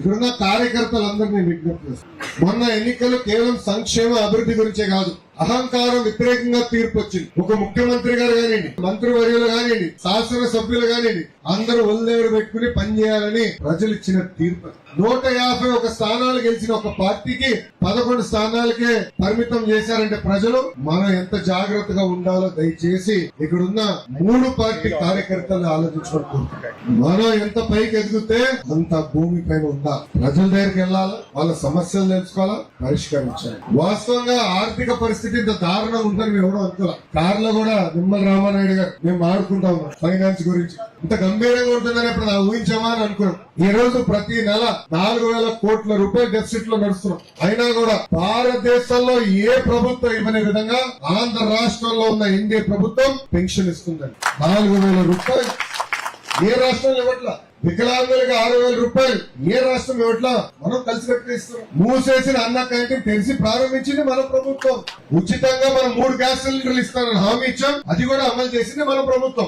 ఇక్కడున్న కార్యకర్తలందరినీ విజ్ఞప్తి చేస్తాను. మొన్న ఎన్నికలు కేవలం సంక్షేమ అభివృద్ధి గురించే కాదు, అహంకారం వ్యతిరేకంగా తీర్పు వచ్చింది. ఒక ముఖ్యమంత్రి గారు కానివ్వండి, మంత్రివర్యులు కానివ్వండి, శాసనసభ్యులు కానివ్వండి, అందరూ ఒళ్ళేడు పెట్టుకుని పనిచేయాలని ప్రజలు ఇచ్చిన తీర్పు. 151 స్థానాలు గెలిచిన ఒక పార్టీకి 11 స్థానాలకే పరిమితం చేశారంటే ప్రజలు మనం ఎంత జాగ్రత్తగా ఉండాలో దయచేసి ఇక్కడున్న 3 పార్టీ కార్యకర్తలు ఆలోచించుకుంటున్నారు. మనం ఎంత పైకి ఎదిగితే అంత భూమి పైన ఉందా, ప్రజల దగ్గరికి వెళ్ళాలా, వాళ్ళ సమస్యలు తెలుసుకోవాలా, పరిష్కరించాలి. వాస్తవంగా ఆర్థిక పరిస్థితి ఇంత దారుణంగా ఉందని మేము ఎవరో అనుకోవాలి. కార్లో కూడా నిమ్మల రామానాయుడు గారు మేము మాట్లాడుకుంటా ఉన్నాం ఫైనాన్స్ గురించి. ఇంత గంభీరంగా ఉంటుందని అప్పుడు నాకు ఊహించామా అని అనుకున్నాం. ఈ రోజు ప్రతి నెల 4,000 కోట్ల రూపాయల డెఫిసిట్ లో నడుస్తున్నాం. అయినా కూడా భారతదేశంలో ఏ ప్రభుత్వం ఇవ్వని విధంగా ఆంధ్ర రాష్ట్రంలో ఉన్న ఎన్డీఏ ప్రభుత్వం పెన్షన్ ఇస్తుందండి. 4,000 రూపాయలు ఏ రాష్ట్రంలో ఇవ్వట్లా. వికలాంగులకు 6,000 రూపాయలు ఏ రాష్ట్రం ఇవ్వట్లా. మనం కలిసి కట్టిస్తున్నాం. మూసేసిన అన్న క్యాంటీన్ తెలిసి ప్రారంభించింది మన ప్రభుత్వం. ఉచితంగా మనం 3 గ్యాస్ సిలిండర్లు ఇస్తానని హామీ ఇచ్చాం, అది కూడా అమలు చేసింది మన ప్రభుత్వం.